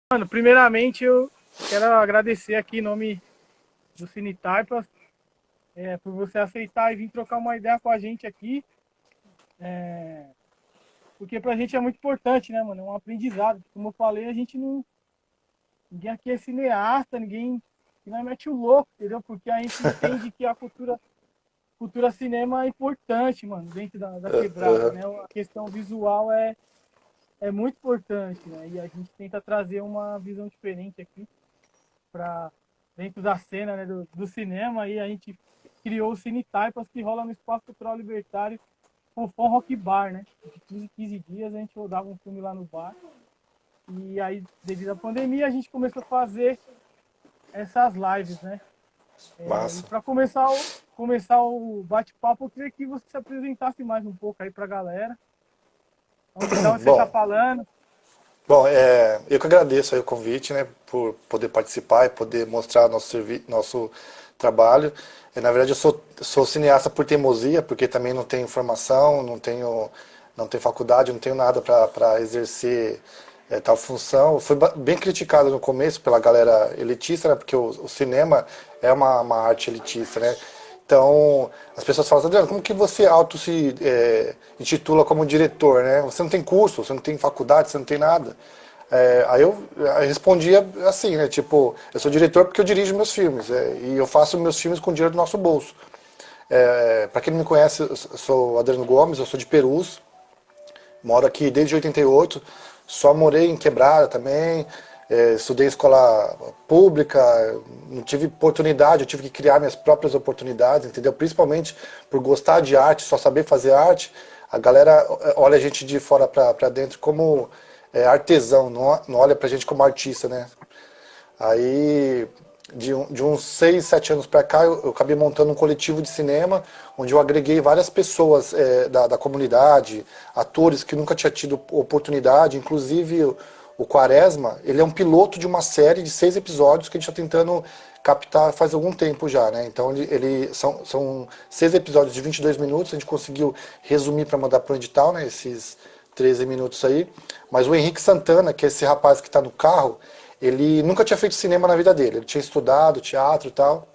Mano, primeiramente eu quero agradecer aqui em nome do Cine Taipas, por você aceitar e vir trocar uma ideia com a gente aqui, porque pra gente é muito importante, né, mano? É um aprendizado. Como eu falei, a gente não. Ninguém aqui é cineasta, ninguém que não mete o louco, entendeu? Porque a gente entende que a cultura cinema é importante, mano, dentro da quebrada, né? A questão visual é muito importante, né? E a gente tenta trazer uma visão diferente aqui para dentro da cena, né, do cinema, e a gente criou o Cine Taipas, que rola no Espaço Cultural Libertário Fofão Rock Bar, né? De 15 em 15 dias a gente rodava um filme lá no bar. E aí, devido à pandemia, a gente começou a fazer essas lives, né? E Massa. para começar o bate-papo, eu queria que você se apresentasse mais um pouco aí para a galera. Da onde você está Bom, falando? eu que agradeço aí o convite, né, por poder participar e poder mostrar nosso trabalho. Na verdade, sou cineasta por teimosia, porque também não tenho formação, não tenho faculdade, não tenho nada para exercer tal função. Foi bem criticado no começo pela galera elitista, né, porque o cinema é uma arte elitista, né? Então, as pessoas falam, Adriano, como que você intitula como diretor, né? Você não tem curso, você não tem faculdade, você não tem nada. Aí eu respondia assim, né? Tipo, eu sou diretor porque eu dirijo meus filmes, e eu faço meus filmes com dinheiro do nosso bolso. Para quem não me conhece, eu sou Adriano Gomes, eu sou de Perus, moro aqui desde 88, só morei em Quebrada também, estudei em escola pública, não tive oportunidade, eu tive que criar minhas próprias oportunidades, entendeu? Principalmente por gostar de arte, só saber fazer arte, a galera olha a gente de fora pra dentro como artesão, não olha pra gente como artista, né? Aí, de uns 6, 7 anos para cá, eu acabei montando um coletivo de cinema, onde eu agreguei várias pessoas da comunidade, atores que nunca tinham tido oportunidade, inclusive o Quaresma, ele é um piloto de uma série de 6 episódios que a gente está tentando captar faz algum tempo já, né? Então são 6 episódios de 22 minutos, a gente conseguiu resumir para mandar para o edital, né? Esses 13 minutos aí. Mas o Henrique Santana, que é esse rapaz que está no carro, ele nunca tinha feito cinema na vida dele. Ele tinha estudado teatro e tal.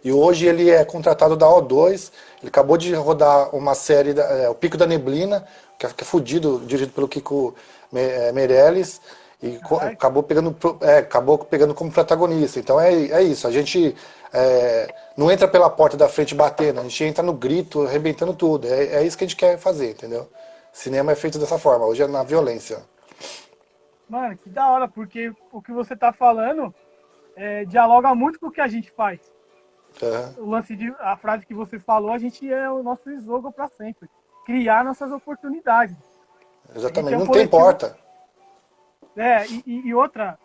E hoje ele é contratado da O2. Ele acabou de rodar uma série, O Pico da Neblina, que é fudido, dirigido pelo Kiko Meirelles. E Caralho. acabou pegando como protagonista. Então é isso. A gente não entra pela porta da frente batendo, a gente entra no grito, arrebentando tudo. É isso que a gente quer fazer, entendeu? Cinema é feito dessa forma, hoje é na violência. Mano, que da hora, porque o que você tá falando dialoga muito com o que a gente faz. Uhum. O lance a frase que você falou, a gente é o nosso slogan para sempre. Criar nossas oportunidades. A gente Exatamente, é um não tem coletivo. porta. E outra,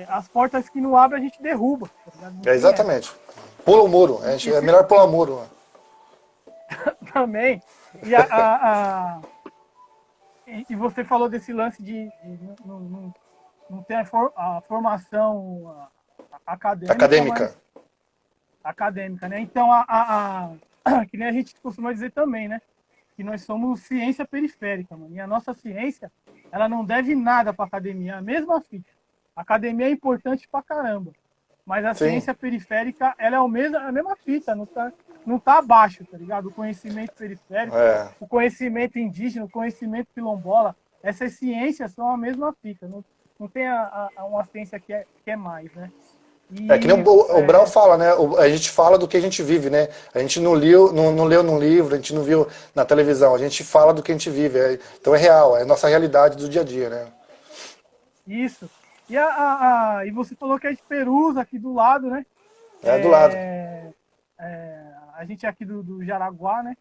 as portas que não abrem a gente derruba, tá ligado? Não É tem essa. exatamente. Pula o muro. É melhor pular o muro. Também. E, e você falou desse lance de não ter a formação acadêmica, Acadêmica. mas acadêmica, né? Então, que nem a gente costuma dizer também, né? Que nós somos ciência periférica, mano. E a nossa ciência, ela não deve nada para academia, a mesma fita. A academia é importante pra caramba, mas a Sim. ciência periférica, ela é a mesma fita, não tá abaixo, tá ligado? O conhecimento periférico, É. o conhecimento indígena, o conhecimento quilombola, essas ciências são a mesma fita, não tem uma ciência que é mais, né? É que nem E o Brown fala, né? A gente fala do que a gente vive, né? A gente não leu num livro, a gente não viu na televisão, a gente fala do que a gente vive. Então é real, é a nossa realidade do dia a dia, né? isso. E você falou que é de Perus, aqui do lado, né? É do lado. A gente é aqui do Jaraguá, né?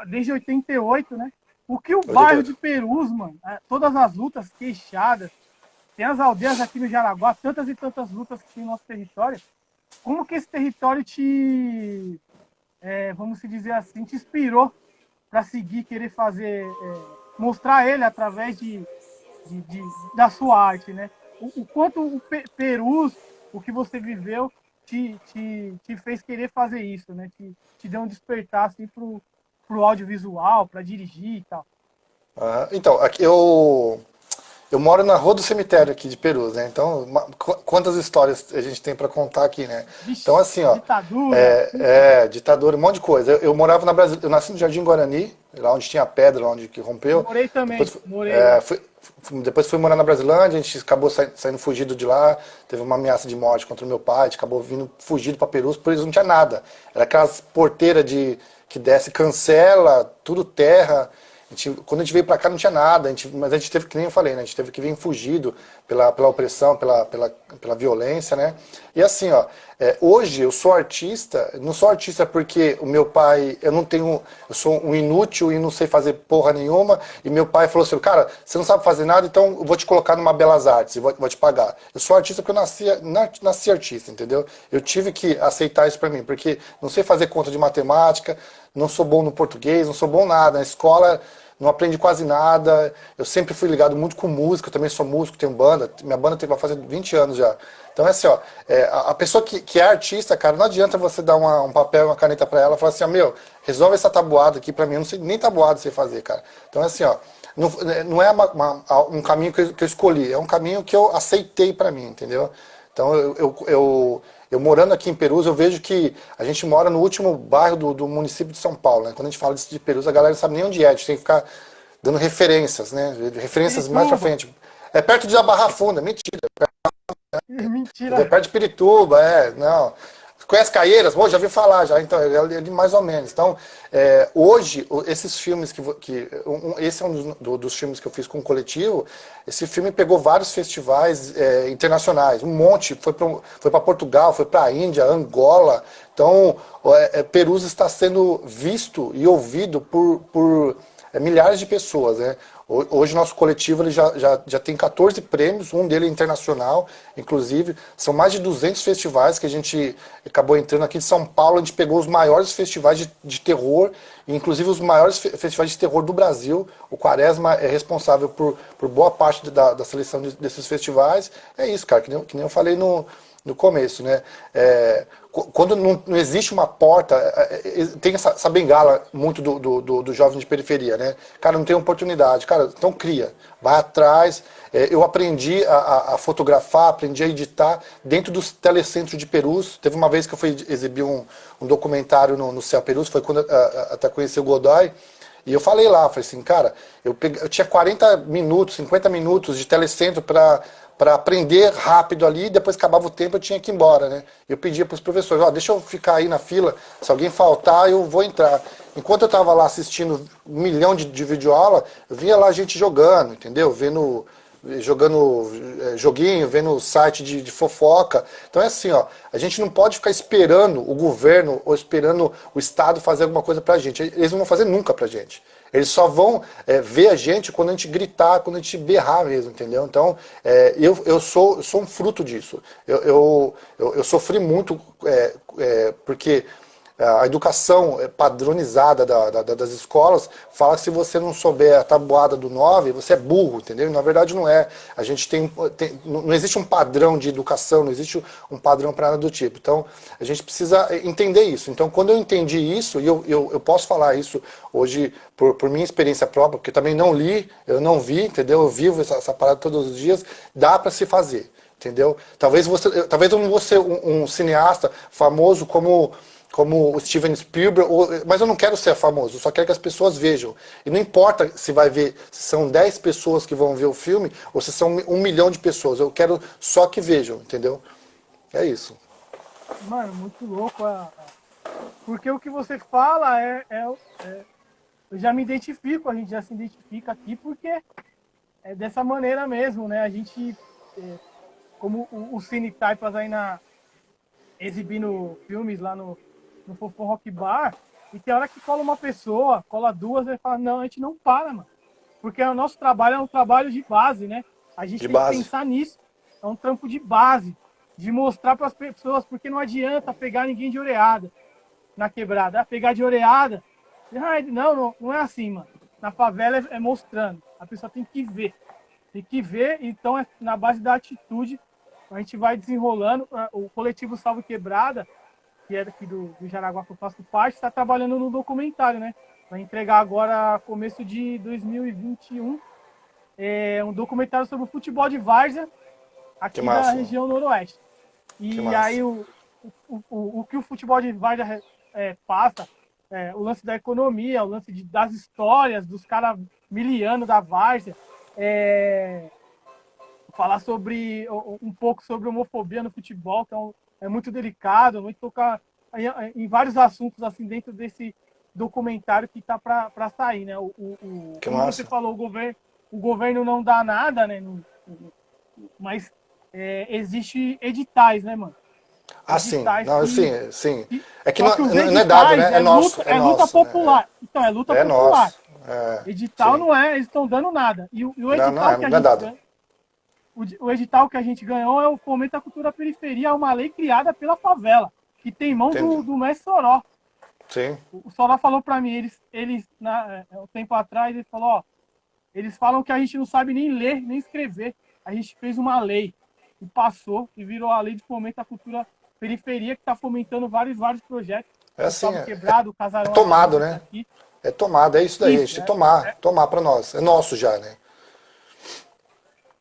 Desde 88, né? O que o bairro 88. de Perus, mano, todas as lutas queixadas, tem as aldeias aqui no Jaraguá, tantas e tantas lutas que tem no nosso território. Como que esse território vamos se dizer assim, te inspirou para seguir, querer fazer, mostrar ele através da sua arte, né? O quanto o Perus, o que você viveu, te fez querer fazer isso, né? Te deu um despertar assim, pro audiovisual, para dirigir e tal. Então, aqui eu eu moro na rua do cemitério aqui de Perus, né? Então, quantas histórias a gente tem para contar aqui, né? Então, Vixe, assim, ó, ditadura, tudo. ditadura, um monte de coisa. Eu morava na Brasil, eu nasci no Jardim Guarani, lá onde tinha pedra, lá onde que rompeu. Morei Depois, também, morei lá. depois fui morar na Brasilândia, a gente acabou saindo fugido de lá, teve uma ameaça de morte contra o meu pai, a gente acabou vindo fugido para Perus, por isso não tinha nada. Era aquelas porteiras que desce, cancela, tudo terra. Quando a gente veio pra cá não tinha nada, mas a gente teve, que nem eu falei, né? A gente teve que vir fugido pela opressão, pela violência, né? E assim, ó, hoje eu sou artista, não sou artista porque o meu pai, eu sou um inútil e não sei fazer porra nenhuma, e meu pai falou assim, cara, você não sabe fazer nada, então eu vou te colocar numa Belas Artes e vou te pagar. Eu sou artista porque eu nasci artista, entendeu? Eu tive que aceitar isso pra mim, porque não sei fazer conta de matemática, não sou bom no português, não sou bom nada. Na escola não aprendi quase nada. Eu sempre fui ligado muito com música, eu também sou músico, tenho banda. Minha banda vai fazer 20 anos já. Então é assim, ó, a pessoa que é artista, cara, não adianta você dar um papel, uma caneta pra ela e falar assim, ó, meu, resolve essa tabuada aqui pra mim, eu não sei nem tabuada sei fazer, cara. Então é assim, ó, não é um caminho que eu escolhi, é um caminho que eu aceitei pra mim, entendeu? Então eu morando aqui em Perus, eu vejo que a gente mora no último bairro do município de São Paulo, né? Quando a gente fala de Perus, a galera não sabe nem onde é, a gente tem que ficar dando referências, né? Referências mais pra Pirituba. frente. É perto de Barra Funda, mentira. É Mentira. perto de Pirituba, não. Conhece Caieiras? Bom, já ouvi falar, já, então, é ali mais ou menos. Então, hoje, esses filmes esse é um dos filmes que eu fiz com o coletivo, esse filme pegou vários festivais internacionais, um monte, foi para Portugal, foi para a Índia, Angola. Então, Perus está sendo visto e ouvido por milhares de pessoas, né? Hoje nosso coletivo ele já tem 14 prêmios, um dele é internacional, inclusive. São mais de 200 festivais que a gente acabou entrando aqui de São Paulo. A gente pegou os maiores festivais de terror, inclusive os maiores festivais de terror do Brasil. O Quaresma é responsável por boa parte da seleção desses festivais. É isso, cara, que nem eu falei no começo, né? Quando não existe uma porta, tem essa bengala muito do jovem de periferia, né? Cara, não tem oportunidade. Cara, então cria, vai atrás. Eu aprendi a fotografar, aprendi a editar dentro dos telecentros de Perus. Teve uma vez que eu fui exibir um documentário no Céu Perus, foi quando até conheci o Godoy. E eu falei lá, falei assim, cara, eu tinha 40 minutos, 50 minutos de telecentro para aprender rápido ali, depois que acabava o tempo eu tinha que ir embora, né? Eu pedia para os professores, ó, deixa eu ficar aí na fila, se alguém faltar eu vou entrar. Enquanto eu estava lá assistindo 1 milhão de videoaula, eu via lá gente jogando, entendeu? Jogando joguinho, vendo site de fofoca. Então é assim, ó, a gente não pode ficar esperando o governo ou esperando o Estado fazer alguma coisa pra gente. Eles não vão fazer nunca pra gente. Eles só vão ver a gente quando a gente gritar, quando a gente berrar mesmo, entendeu? Então, eu sou um fruto disso. Eu sofri muito porque a educação padronizada das escolas fala que se você não souber a tabuada do 9 você é burro, entendeu? E, na verdade não é. A gente não existe um padrão de educação, não existe um padrão para nada do tipo. Então, a gente precisa entender isso. Então, quando eu entendi isso, e eu posso falar isso hoje por minha experiência própria, porque também não li, eu não vi, entendeu? Eu vivo essa parada todos os dias, dá para se fazer, entendeu? Talvez eu não vou ser um cineasta famoso como o Steven Spielberg, mas eu não quero ser famoso, eu só quero que as pessoas vejam. E não importa se vai ver, se são 10 pessoas que vão ver o filme, ou se são 1 milhão de pessoas, eu quero só que vejam, entendeu? É isso. Mano, muito louco. Porque o que você fala eu já me identifico, a gente já se identifica aqui, porque é dessa maneira mesmo, né? A gente, como o Cine Taipas aí exibindo filmes lá no Fofão Rock Bar, e tem hora que cola uma pessoa, cola duas, e fala, não, a gente não para, mano. Porque o nosso trabalho é um trabalho de base, né? A gente De tem que base. pensar nisso. É um trampo de base, de mostrar para as pessoas, porque não adianta pegar ninguém de oreada na quebrada. Pegar de oreada, não é assim, mano. Na favela é mostrando. A pessoa tem que ver. Tem que ver, então na base da atitude a gente vai desenrolando. O coletivo Salve Quebrada, que é daqui do Jaraguá que eu faço parte, está trabalhando no documentário, né? Vai entregar agora começo de 2021 um documentário sobre o futebol de várzea Que aqui da massa. região noroeste. Que E massa. aí o que o futebol de várzea passa, o lance da economia, o lance das histórias dos caras milianos da várzea, falar sobre um pouco sobre homofobia no futebol, que é muito delicado, muito tocar em vários assuntos assim dentro desse documentário que está para sair, né? Que Como você massa. falou, o governo não dá nada, né? Mas existe editais, né, mano? Ah, sim. Editais Não, sim, sim. É que só não, que os não é dado, editais né? É é luta nosso, né? popular. Então, é luta É popular. nosso. É, Edital sim. não é, eles estão dando nada. E o Não, edital que a não é gente dado. ganha, o edital que a gente ganhou é o Fomento à Cultura Periferia, é uma lei criada pela favela, que tem mão Entendi. do mestre Soró. Sim. O Soró falou para mim, um tempo atrás, ele falou, ó, eles falam que a gente não sabe nem ler, nem escrever. A gente fez uma lei e passou e virou a lei de fomento à cultura periferia, que está fomentando vários projetos. É assim, Gustavo Quebrado, é Casarão tomado, Alegria, né? aqui. É tomado, é isso daí. A gente Isso, tem que tomar para nós. É nosso já, né?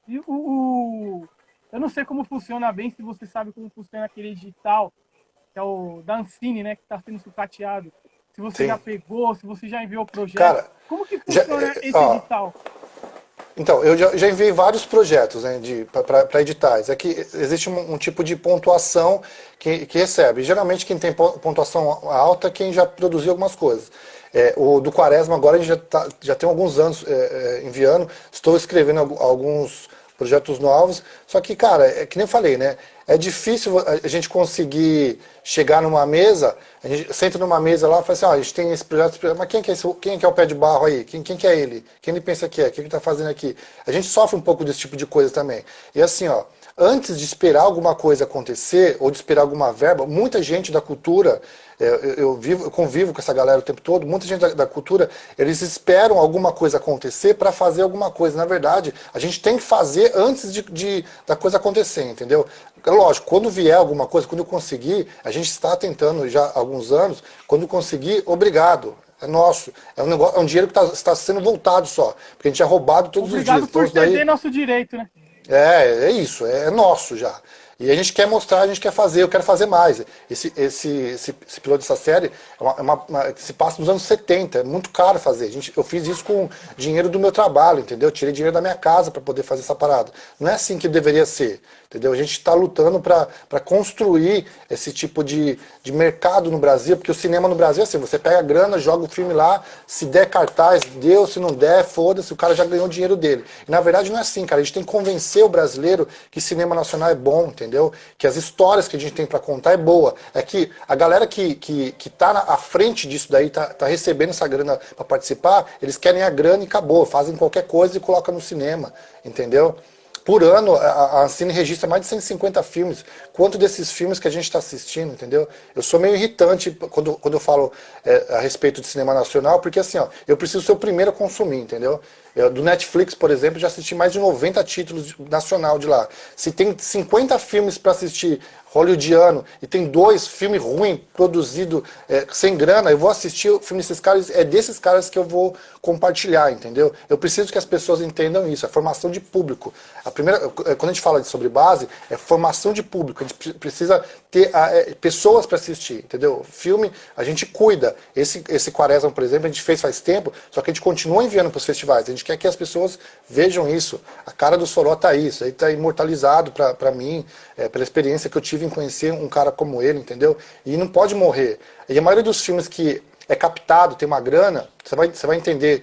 E eu não sei como funciona bem, se você sabe como funciona aquele edital, que é o da Ancine, né, que está sendo sucateado. Se você já Sim. pegou, se você já enviou o projeto. Cara, Como que já, funciona esse ó, edital? então, eu já enviei vários projetos, né, para editais. É que existe um tipo de pontuação que recebe. Geralmente quem tem pontuação alta é quem já produziu algumas coisas. O do Quaresma agora a gente já tem alguns anos enviando. Estou escrevendo alguns projetos novos. Só que, cara, é que nem eu falei, né? É difícil a gente conseguir chegar numa mesa, a gente senta numa mesa lá e fala assim, ó, a gente tem esse projeto, mas quem que é o pé de barro aí? Quem que é ele? Quem ele pensa que é? O que ele está fazendo aqui? A gente sofre um pouco desse tipo de coisa também. E assim, ó, antes de esperar alguma coisa acontecer, ou de esperar alguma verba, muita gente da cultura, eu convivo com essa galera o tempo todo, muita gente da cultura, eles esperam alguma coisa acontecer para fazer alguma coisa. Na verdade, a gente tem que fazer antes da coisa acontecer, entendeu? Lógico, quando vier alguma coisa, quando eu conseguir, a gente está tentando já há alguns anos, quando conseguir, obrigado. É nosso. É um negócio, é um dinheiro que está sendo voltado só. Porque a gente é roubado todos os dias. Obrigado Então por isso daí ceder nosso direito, né? é isso, é nosso já. E a gente quer mostrar, a gente quer fazer, eu quero fazer mais. Esse piloto dessa série que se passa nos anos 70, é muito caro fazer. Eu fiz isso com dinheiro do meu trabalho, entendeu? Eu tirei dinheiro da minha casa para poder fazer essa parada. Não é assim que deveria ser, entendeu? A gente está lutando para construir esse tipo de mercado no Brasil, porque o cinema no Brasil é assim, você pega a grana, joga o filme lá, se der cartaz, deu, se não der, foda-se, o cara já ganhou o dinheiro dele. E na verdade não é assim, cara, a gente tem que convencer o brasileiro que cinema nacional é bom, entendeu? Que as histórias que a gente tem para contar é boa. É que a galera que tá à frente disso daí, tá recebendo essa grana para participar, eles querem a grana e acabou, fazem qualquer coisa e colocam no cinema, entendeu? Por ano, a Ancine registra mais de 150 filmes. Quanto desses filmes que a gente está assistindo, entendeu? Eu sou meio irritante quando eu falo a respeito de cinema nacional, porque assim, ó, eu preciso ser o primeiro a consumir, entendeu? Do Netflix, por exemplo, já assisti mais de 90 títulos nacional de lá. Se tem 50 filmes para assistir hollywoodiano e tem 2 filmes ruins produzidos sem grana, eu vou assistir o filme desses caras, é desses caras que eu vou compartilhar, entendeu? Eu preciso que as pessoas entendam isso, é formação de público. Quando a gente fala sobre base, é formação de público, a gente precisa ter pessoas para assistir, entendeu? Filme, a gente cuida. Esse Quaresma, por exemplo, a gente fez faz tempo, só que a gente continua enviando para os festivais, a gente quer que as pessoas vejam isso. A cara do Soró tá aí, isso aí tá imortalizado para mim, pela experiência que eu tive em conhecer um cara como ele, entendeu? E não pode morrer. E a maioria dos filmes que é captado, tem uma grana, você vai entender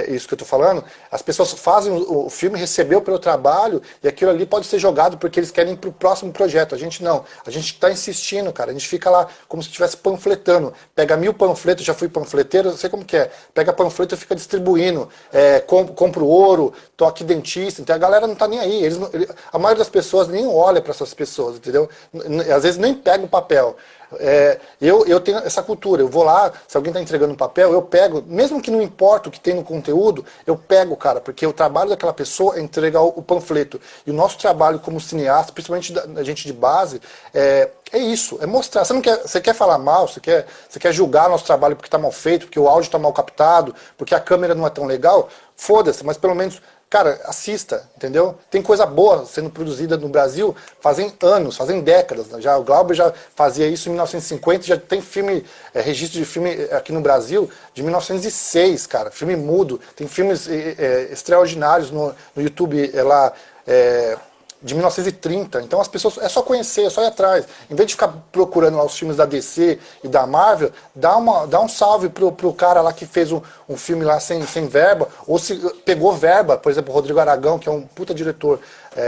isso que eu estou falando, as pessoas fazem o filme, recebeu pelo trabalho, e aquilo ali pode ser jogado porque eles querem ir para o próximo projeto. A gente não. A gente está insistindo, cara. A gente fica lá como se estivesse panfletando. Pega 1000 panfletos, já fui panfleteiro, eu sei como que é. Pega panfleto e fica distribuindo. Compra o ouro, toque dentista. Então a galera não está nem aí. A maioria das pessoas nem olha para essas pessoas, entendeu? Às vezes nem pega o papel. Eu tenho essa cultura, eu vou lá, se alguém está entregando um papel, eu pego, mesmo que não importa o que tem no conteúdo, eu pego, cara, porque o trabalho daquela pessoa é entregar o panfleto. E o nosso trabalho como cineasta, principalmente da gente de base, é isso, é mostrar. Você quer falar mal, você quer julgar nosso trabalho porque está mal feito, porque o áudio está mal captado, porque a câmera não é tão legal, foda-se, mas pelo menos cara, assista, entendeu? Tem coisa boa sendo produzida no Brasil fazem anos, fazem décadas. Já, o Glauber já fazia isso em 1950, já tem filme, registro de filme aqui no Brasil de 1906, cara, filme mudo. Tem filmes extraordinários no YouTube lá, de 1930. Então as pessoas, é só conhecer, é só ir atrás. Em vez de ficar procurando lá os filmes da DC e da Marvel, dá um salve pro cara lá que fez um filme lá sem verba, ou se pegou verba, por exemplo, o Rodrigo Aragão, que é um puta diretor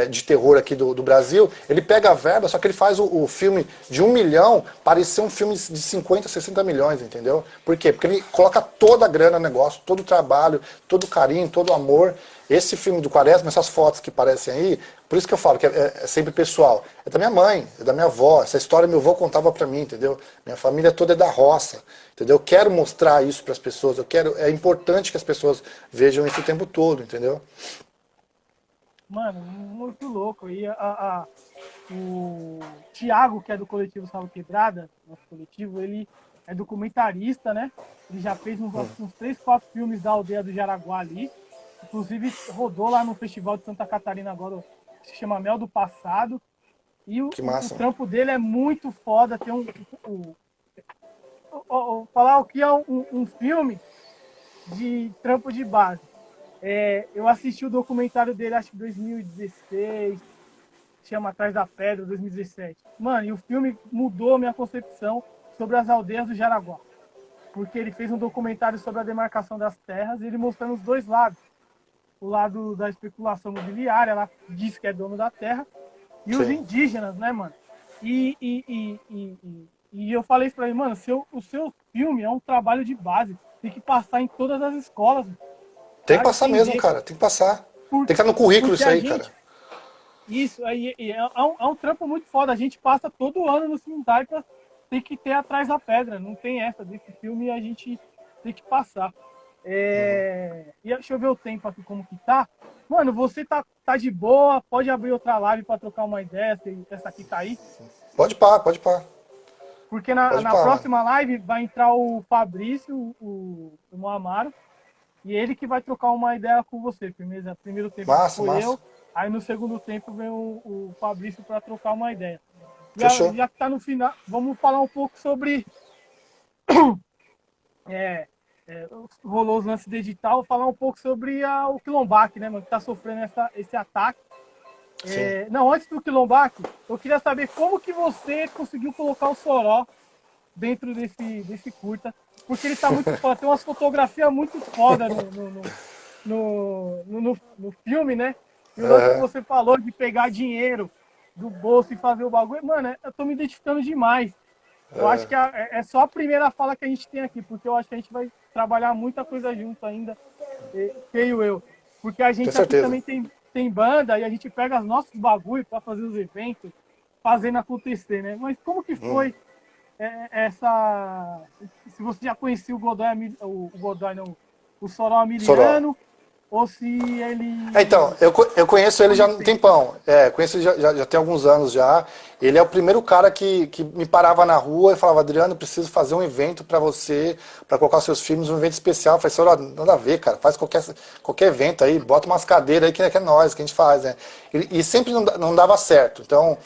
de terror aqui do Brasil, ele pega a verba, só que ele faz o filme de 1 milhão parecer um filme de 50, 60 milhões, entendeu? Por quê? Porque ele coloca toda a grana no negócio, todo o trabalho, todo o carinho, todo o amor. Esse filme do Quaresma, essas fotos que aparecem aí, por isso que eu falo que é sempre pessoal. É da minha mãe, é da minha avó. Essa história meu avô contava pra mim, entendeu? Minha família toda é da roça, entendeu? Eu quero mostrar isso pras pessoas. É importante que as pessoas vejam isso o tempo todo, entendeu? Mano, muito louco. E o Thiago, que é do coletivo Salvo Quebrada, nosso coletivo, ele é documentarista, né? Ele já fez uns 3, 4 filmes da aldeia do Jaraguá ali. Inclusive rodou lá no Festival de Santa Catarina agora, que se chama Mel do Passado. E o trampo dele é muito foda. Tem falar o que é um filme de trampo de base. Eu assisti o documentário dele, acho que em 2016, chama Atrás da Pedra, 2017. Mano, e o filme mudou a minha concepção sobre as aldeias do Jaraguá. Porque ele fez um documentário sobre a demarcação das terras e ele mostrando os dois lados. O lado da especulação imobiliária, ela diz que é dono da terra, e os indígenas, né, mano? E eu falei isso pra ele, mano, o seu filme é um trabalho de base, tem que passar em todas as escolas. Tem que passar mesmo, cara, tem que passar. Tem que estar no currículo isso aí, cara. Isso, aí é um trampo muito foda, a gente passa todo ano no cemitério, tem que ter Atrás da Pedra, não tem essa desse filme, a gente tem que passar. E deixa eu ver o tempo aqui como que tá. Mano, você tá de boa, pode abrir outra live pra trocar uma ideia, se essa aqui tá aí. Pode pá. Porque na próxima live vai entrar o Fabrício, o Moamaro, e ele que vai trocar uma ideia com você, firmeza. Primeiro tempo foi eu, aí no segundo tempo vem o Fabrício pra trocar uma ideia. Já que tá no final, vamos falar um pouco sobre rolou os lances de edital, falar um pouco sobre o Quilombac, né, mano, que tá sofrendo esse ataque. Não, antes do Quilombac, eu queria saber como que você conseguiu colocar o Soró dentro desse curta, porque ele tá muito foda, tem umas fotografias muito foda no filme, né? E o lance que você falou de pegar dinheiro do bolso e fazer o bagulho, mano, eu tô me identificando demais. Eu acho que é só a primeira fala que a gente tem aqui, porque eu acho que a gente vai trabalhar muita coisa junto ainda, creio eu. Porque a gente aqui também tem banda e a gente pega os nossos bagulhos para fazer os eventos, fazendo acontecer, né? Mas como que foi essa... Se você já conhecia o Godoy, o Soró Amiliano, ou se ele... Então, eu conheço ele já há um tempão. Conheço ele já tem alguns anos já. Ele é o primeiro cara que me parava na rua e falava, Adriano, preciso fazer um evento pra você, pra colocar os seus filmes, um evento especial. Eu falei, Soró, nada a ver, cara. Faz qualquer evento aí, bota umas cadeiras aí que é nós, que a gente faz, né? E sempre não dava certo. Então,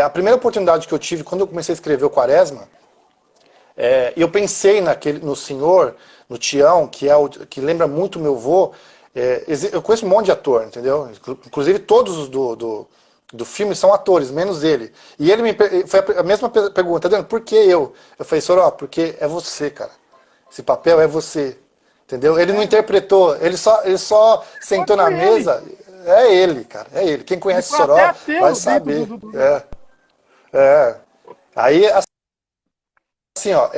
a primeira oportunidade que eu tive, quando eu comecei a escrever o Quaresma, eu pensei no senhor, no Tião, que lembra muito meu avô. Eu conheço um monte de ator, entendeu? Inclusive todos os do filme são atores, menos ele. E ele foi a mesma pergunta, Adriano, por que eu? Eu falei, Soró, porque é você, cara. Esse papel é você. Entendeu? Ele não interpretou, ele só sentou na mesa. É ele, cara, é ele. Quem conhece o Soró vai saber. Aí, assim, ó,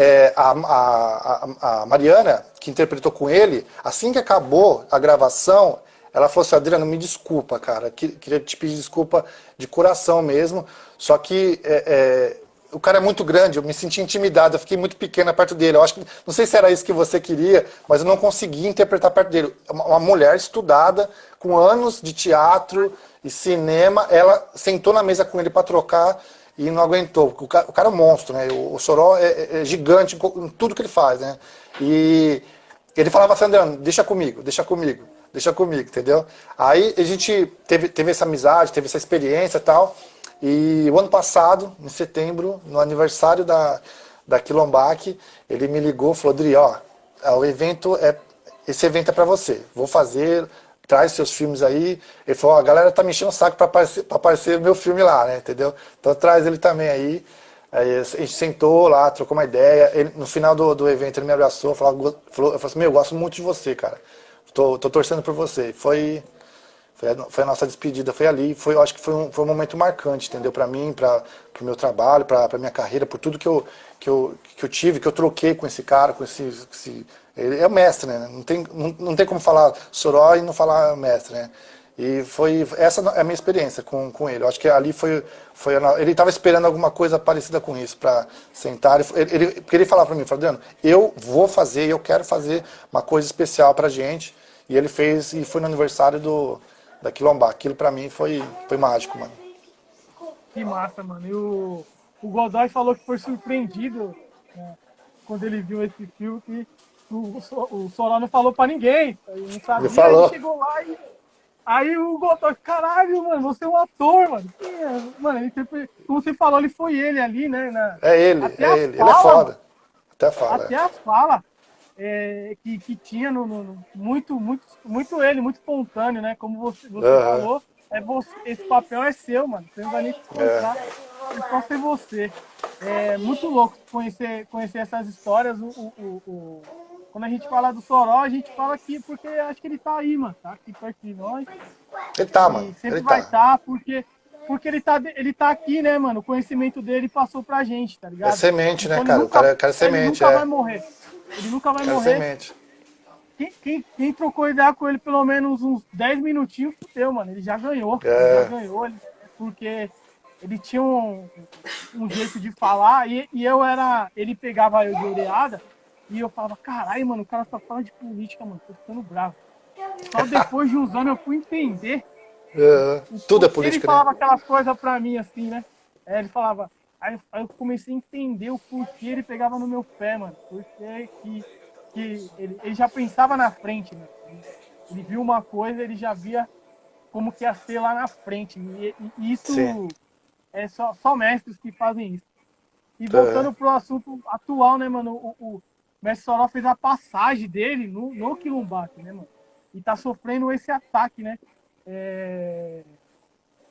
a Mariana, que interpretou com ele, assim que acabou a gravação, ela falou assim, Adriano, me desculpa, cara, queria te pedir desculpa de coração mesmo, só que o cara é muito grande, eu me senti intimidado, eu fiquei muito pequena perto dele, eu acho que, não sei se era isso que você queria, mas eu não consegui interpretar perto dele. Uma mulher estudada, com anos de teatro e cinema, ela sentou na mesa com ele para trocar, e não aguentou. O cara é um monstro, né? O Soró é gigante em tudo que ele faz, né? E ele falava assim, Adriano, deixa comigo. deixa comigo, entendeu? Aí a gente teve essa amizade, teve essa experiência e tal. E o ano passado, em setembro, no aniversário da Quilombac, ele me ligou e falou, Dri, ó, esse evento é pra você. Vou fazer, traz seus filmes aí. Ele falou, ó, a galera tá me enchendo o saco pra aparecer meu filme lá, né, entendeu? Então traz ele também aí. Aí a gente sentou lá, trocou uma ideia. No final do evento ele me abraçou, falou assim, meu, eu gosto muito de você, cara. Tô torcendo por você. Foi a nossa despedida, foi ali. Eu acho que foi um momento marcante, entendeu? Pra mim, pro meu trabalho, pra minha carreira, por tudo que eu tive, que eu troquei com esse cara, ele é o mestre, né? Não tem como falar Soró e não falar mestre, né? E essa é a minha experiência com ele. Eu acho que ali ele estava esperando alguma coisa parecida com isso, para sentar. Porque ele falava para mim, Fabiano, eu quero fazer uma coisa especial pra gente. E ele fez, e foi no aniversário da Quilombar. Aquilo pra mim foi mágico, mano. Que massa, mano. E o Godoy falou que foi surpreendido, né, quando ele viu esse filme, que o Soró não falou pra ninguém. Ele não sabia, Ele falou. ele chegou lá e... Aí o Godoy, caralho, mano, você é um ator, mano. Mano, como você falou, ele foi ele ali, né? É ele. Ele é foda. Até as falas que tinha muito ele, muito espontâneo, né? Como você falou, esse papel é seu, mano. Você não vai nem se esforçar, é só ser você. É muito louco conhecer essas histórias. Quando a gente fala do Soró, a gente fala aqui porque acho que ele tá aí, mano. Tá aqui perto de nós. Ele tá, mano. E sempre Ele vai tá. estar, porque ele tá aqui, né, mano? O conhecimento dele passou pra gente, tá ligado? É semente, né, Então, cara? O cara é semente, ele nunca vai morrer. Ele nunca vai Cara é morrer. semente. Quem trocou ideia com ele pelo menos uns 10 minutinhos, fudeu, mano. Ele já ganhou. Porque ele tinha um jeito de falar e ele pegava eu de orelhada e eu falava, caralho, mano, o cara só fala de política, mano, tô ficando bravo. Só depois de uns anos eu fui entender. Tudo é política, ele falava aquelas coisas pra mim, assim, né? Ele falava, aí eu comecei a entender o porquê ele pegava no meu pé, mano. Porque que ele já pensava na frente, né? Ele viu uma coisa, ele já via como que ia ser lá na frente. E isso Sim. é só mestres que fazem isso. E voltando pro assunto atual, né, mano? O Mestre Soró fez a passagem dele no Quilombac, né, mano? E tá sofrendo esse ataque, né?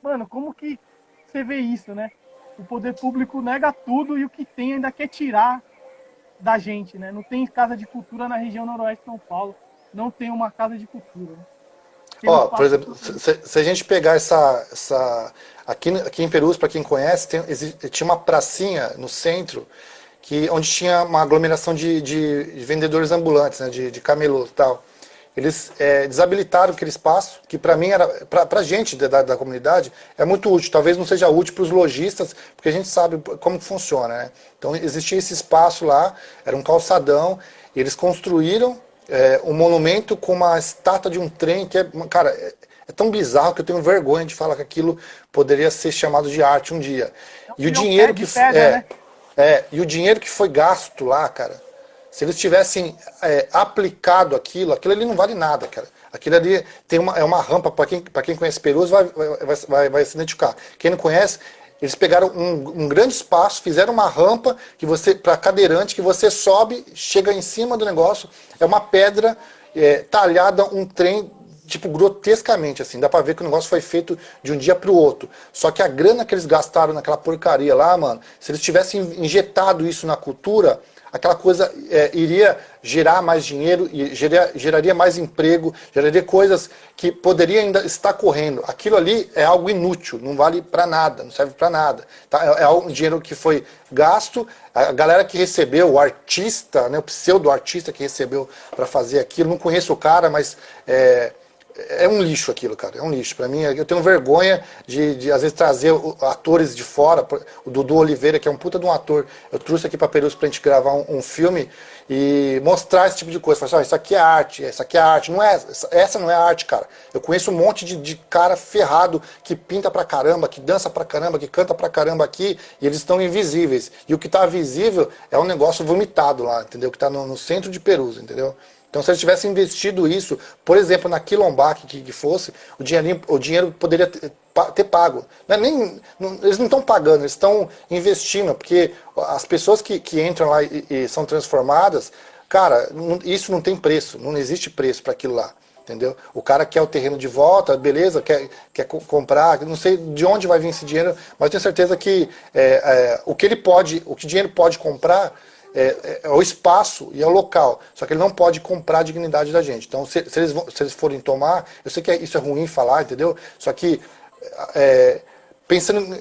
Mano, como que você vê isso, né? O poder público nega tudo e o que tem ainda quer tirar da gente, né? Não tem casa de cultura na região noroeste de São Paulo. Não tem uma casa de cultura, né? Ó, por exemplo, se a gente pegar aqui em Perus, para quem conhece, tinha uma pracinha no centro onde tinha uma aglomeração de vendedores ambulantes, né, de camelôs e tal. Eles desabilitaram aquele espaço, que para mim era, pra gente da comunidade, é muito útil. Talvez não seja útil para os lojistas, porque a gente sabe como funciona, né? Então existia esse espaço lá, era um calçadão, e eles construíram um monumento com uma estátua de um trem, que cara, é tão bizarro que eu tenho vergonha de falar que aquilo poderia ser chamado de arte um dia. E o dinheiro e o dinheiro que foi gasto lá, cara, se eles tivessem aplicado aquilo ali não vale nada, cara. Aquilo ali é uma rampa, para quem conhece Perus vai se identificar. Quem não conhece, eles pegaram um grande espaço, fizeram uma rampa para cadeirante, que você sobe, chega em cima do negócio, é uma pedra talhada, um trem, tipo, grotescamente, assim. Dá pra ver que o negócio foi feito de um dia pro outro. Só que a grana que eles gastaram naquela porcaria lá, mano, se eles tivessem injetado isso na cultura, aquela coisa iria gerar mais dinheiro, e geraria mais emprego, geraria coisas que poderiam ainda estar correndo. Aquilo ali é algo inútil, não vale para nada, não serve para nada. Tá? É um dinheiro que foi gasto, a galera que recebeu, o artista, né, o pseudo-artista que recebeu para fazer aquilo, não conheço o cara, mas é um lixo aquilo, cara. É um lixo. Pra mim, eu tenho vergonha de às vezes, trazer atores de fora. O Dudu Oliveira, que é um puta de um ator, eu trouxe aqui pra Perus pra gente gravar um filme e mostrar esse tipo de coisa. Falar assim, isso aqui é arte, isso aqui é arte. Não é, essa não é arte, cara. Eu conheço um monte de cara ferrado que pinta pra caramba, que dança pra caramba, que canta pra caramba aqui, e eles estão invisíveis. E o que tá visível é um negócio vomitado lá, entendeu? Que tá no centro de Perus, entendeu? Então, se eles tivessem investido isso, por exemplo, na Quilombac, que fosse, o dinheiro poderia ter pago. Não é eles não estão pagando, eles estão investindo, porque as pessoas que entram lá e são transformadas, cara, isso não tem preço, não existe preço para aquilo lá. Entendeu? O cara quer o terreno de volta, beleza, quer comprar, não sei de onde vai vir esse dinheiro, mas tenho certeza que o que dinheiro pode comprar é o espaço e é o local. Só que ele não pode comprar a dignidade da gente. Então, se eles forem tomar, eu sei que isso é ruim falar, entendeu? Só que é, pensando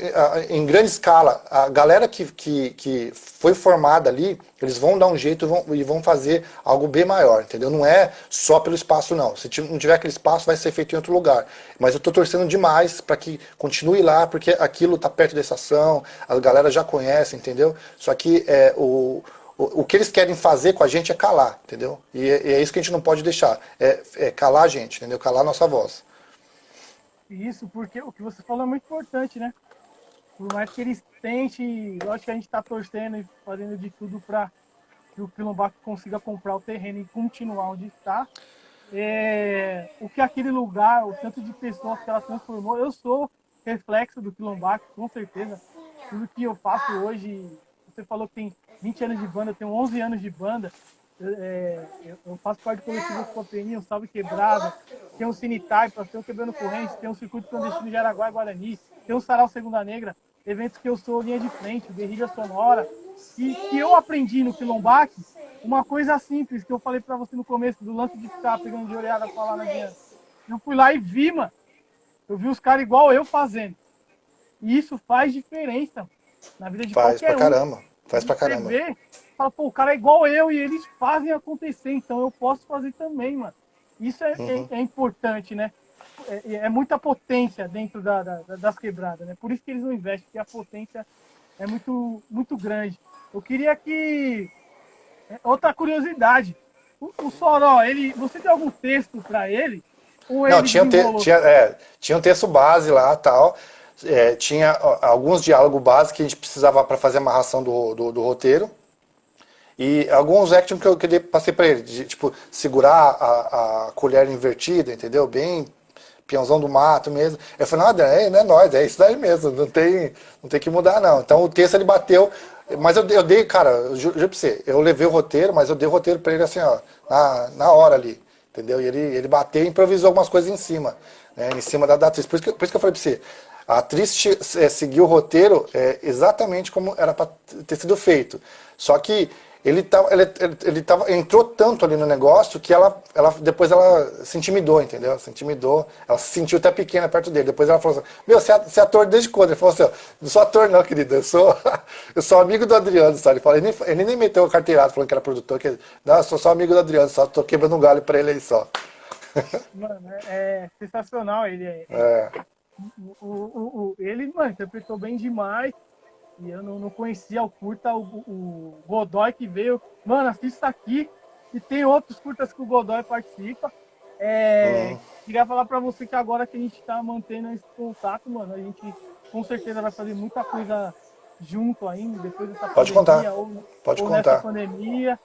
em grande escala, a galera que foi formada ali, eles vão dar um jeito e vão fazer algo bem maior, entendeu? Não é só pelo espaço, não. Se não tiver aquele espaço, vai ser feito em outro lugar. Mas eu estou torcendo demais para que continue lá, porque aquilo está perto da estação, a galera já conhece, entendeu? Só que o que eles querem fazer com a gente é calar, entendeu? E é isso que a gente não pode deixar, é calar a gente, entendeu? Calar a nossa voz. Isso, porque o que você falou é muito importante, né? Por mais que eles tentem, lógico que a gente está torcendo e fazendo de tudo para que o Quilombac consiga comprar o terreno e continuar onde está. O que aquele lugar, o tanto de pessoas que ela transformou, eu sou reflexo do Quilombac, com certeza. Tudo que eu faço hoje, você falou que tem 20 anos de banda, eu tenho 11 anos de banda. Eu faço parte do coletivo Copeirinha, o Salve Quebrada, tem o Cine Taipas, tem o Quebrando Correntes, tem o Circuito Clandestino de Araguá e Guarani, tem o Sarau Segunda Negra, eventos que eu sou linha de frente, Guerrilha Sonora, e que eu aprendi no Quilombac, uma coisa simples que eu falei pra você no começo, do lance de ficar pegando de olhada pra lá na minha. Eu fui lá e vi, mano. Eu vi os caras igual eu fazendo. E isso faz diferença na vida de Faz pra qualquer um. caramba, faz pra Você caramba. vê, fala, pô, o cara é igual eu e eles fazem acontecer, então eu posso fazer também, mano. Isso é importante, né? É muita potência dentro das quebradas, né? Por isso que eles não investem, porque a potência é muito, muito grande. Eu queria que... Outra curiosidade. O Soró, você tem algum texto para ele? Ou Não, ele desenrolou? tinha um texto base lá, tal. Tinha alguns diálogos básicos que a gente precisava para fazer a amarração do roteiro. E alguns action que eu passei pra ele, de, tipo, segurar a colher invertida, entendeu? Bem peãozão do mato mesmo. Eu falei, não é nóis, é isso daí mesmo, não tem que mudar não. Então o texto ele bateu, mas eu dei, cara, eu juro pra você, eu levei o roteiro, mas eu dei o roteiro pra ele assim, ó, na hora ali, entendeu? E ele bateu e improvisou algumas coisas em cima, né, em cima da atriz. Por isso que eu falei pra você, a atriz seguiu o roteiro exatamente como era para ter sido feito. Só que entrou tanto ali no negócio que depois ela se intimidou, entendeu? Se intimidou, ela se sentiu até pequena perto dele. Depois ela falou assim, meu, você é ator desde quando? Ele falou assim, não sou ator não, querida, eu sou amigo do Adriano, sabe? Ele nem meteu o carteirado falando que era produtor, não, eu sou só amigo do Adriano, só tô quebrando um galho pra ele aí só. Mano, é sensacional. É, Ele, mano, interpretou bem demais. E eu não conhecia o curta, o Godoy que veio. Mano, assista aqui. E tem outros curtas que o Godoy participa. Queria falar pra você que agora que a gente tá mantendo esse contato, mano, a gente com certeza vai fazer muita coisa junto ainda, depois dessa pode contar, pandemia, pode ou nessa contar. pandemia,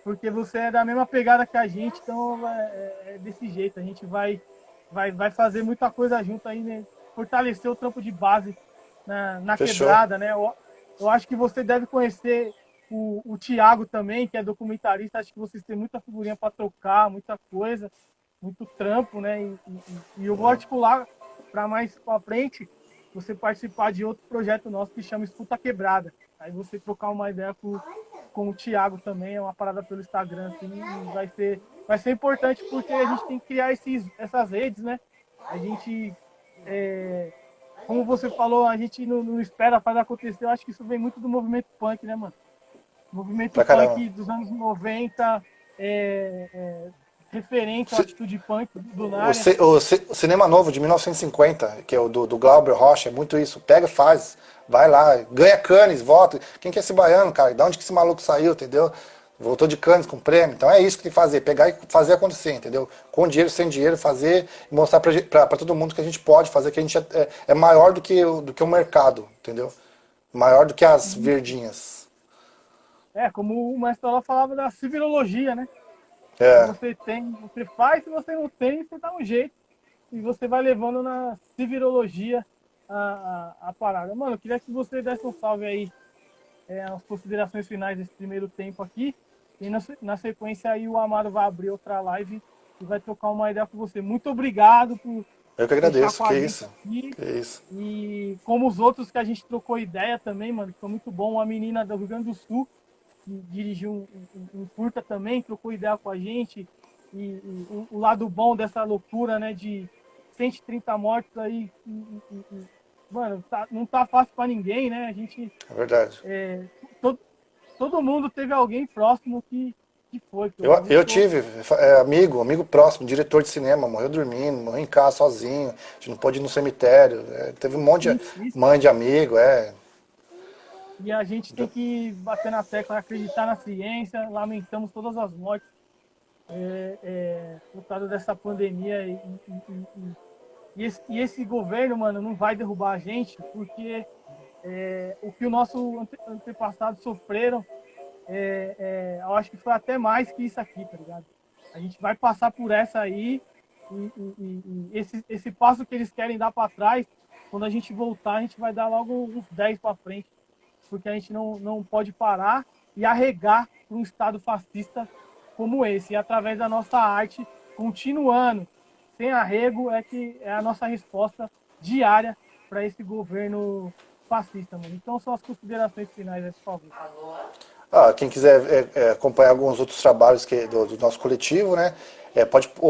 porque você é da mesma pegada que a gente, então é desse jeito. A gente vai fazer muita coisa junto aí, né? Fortalecer o trampo de base na Fechou. quebrada, né? Eu acho que você deve conhecer o Thiago também, que é documentarista. Acho que vocês têm muita figurinha para trocar, muita coisa, muito trampo, né? E eu vou articular para mais para frente você participar de outro projeto nosso que chama Escuta Quebrada. Aí você trocar uma ideia com o Thiago também, é uma parada pelo Instagram, assim, e vai ser importante porque a gente tem que criar essas redes, né? A gente como você falou, a gente não espera, faz acontecer. Eu acho que isso vem muito do movimento punk, né, mano? O movimento Pra caramba. punk dos anos 90, referência à atitude punk do Nária. O cinema novo de 1950, que é o do Glauber Rocha, é muito isso. Pega e faz, vai lá, ganha Cannes, volta. Quem que é esse baiano, cara? Da onde que esse maluco saiu, entendeu? Voltou de Cannes com prêmio. Então é isso que tem que fazer, pegar e fazer acontecer, entendeu? Com dinheiro, sem dinheiro, fazer e mostrar pra todo mundo que a gente pode fazer, que a gente é maior do que o mercado, entendeu? Maior do que as verdinhas. Como o Mestre falava da civilologia, né? Se É, você tem, você faz, se você não tem, você dá um jeito. E você vai levando na civirologia a parada. Mano, eu queria que você desse um salve aí, as considerações finais desse primeiro tempo aqui. E na sequência aí o Amaro vai abrir outra live e vai trocar uma ideia com você. Muito obrigado por eu que fechar agradeço, com que a gente isso, aqui. que isso. E como os outros que a gente trocou ideia também, mano, que foi muito bom. Uma menina do Rio Grande do Sul, que dirigiu um curta também, trocou ideia com a gente. E o lado bom dessa loucura, né, de 130 mortos aí. Mano, não tá fácil para ninguém, né? A gente, É verdade. todo, todo mundo teve alguém próximo que foi, que Eu, eu eu tô. tive amigo próximo, diretor de cinema, morreu dormindo, morreu em casa sozinho, a gente não pôde ir no cemitério. Teve um monte de Isso. mãe de amigo, E a gente tem que bater na tecla, acreditar na ciência. Lamentamos todas as mortes por causa dessa pandemia. E esse governo, mano, não vai derrubar a gente, porque o que o nosso antepassado sofreram, eu acho que foi até mais que isso aqui, tá ligado? A gente vai passar por essa aí, e esse passo que eles querem dar para trás, quando a gente voltar, a gente vai dar logo uns 10 para frente, porque a gente não pode parar e arregar para um Estado fascista como esse. E através da nossa arte, continuando, sem arrego, é que é a nossa resposta diária para esse governo fascista, mano. Então são as considerações finais aí, por favor. quem quiser acompanhar alguns outros trabalhos do nosso coletivo, né?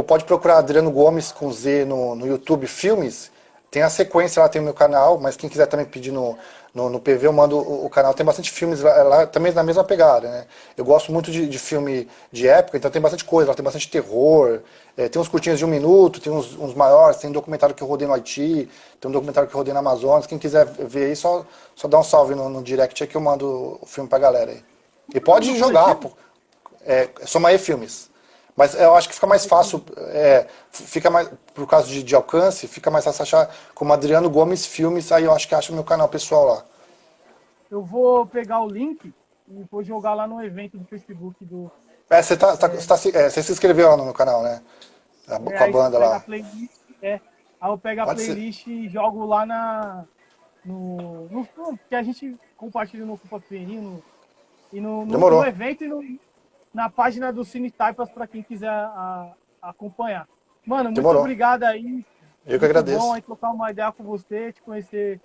Pode procurar Adriano Gomes com Z no YouTube Filmes. Tem a sequência lá, tem o meu canal, mas quem quiser também pedir no PV, eu mando o canal. Tem bastante filmes lá também na mesma pegada, né? Eu gosto muito de filme de época, então tem bastante coisa lá, tem bastante terror. Tem uns curtinhos de 1 minuto, tem uns maiores, tem um documentário que eu rodei no Haiti, tem um documentário que eu rodei na Amazonas. Quem quiser ver aí, só dá um salve no direct aí que eu mando o filme pra galera aí. E Qual o nome do pode jogar, coletivo? pô. Somae Filmes. Mas eu acho que fica mais fácil, fica mais, por causa de alcance, fica mais fácil achar como Adriano Gomes Filmes, aí eu acho que acha o meu canal pessoal lá. Eu vou pegar o link e vou jogar lá no evento do Facebook do. Você se inscreveu lá no meu canal, né? Com a Aí banda pega a lá. playlist. Aí eu pego a Pode ser. playlist e jogo lá que a gente compartilha no Ocupa Peninho e no Demorou. evento e na página do Cine Taipas para quem quiser acompanhar. Mano, muito Demorou. obrigado aí. Eu que Muito bom agradeço. aí trocar uma ideia com você, te conhecer.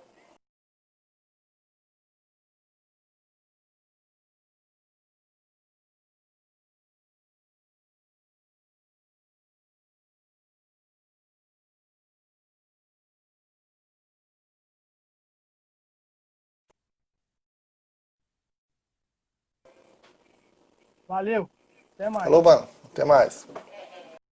Valeu. Até mais. Falou, mano. Até mais.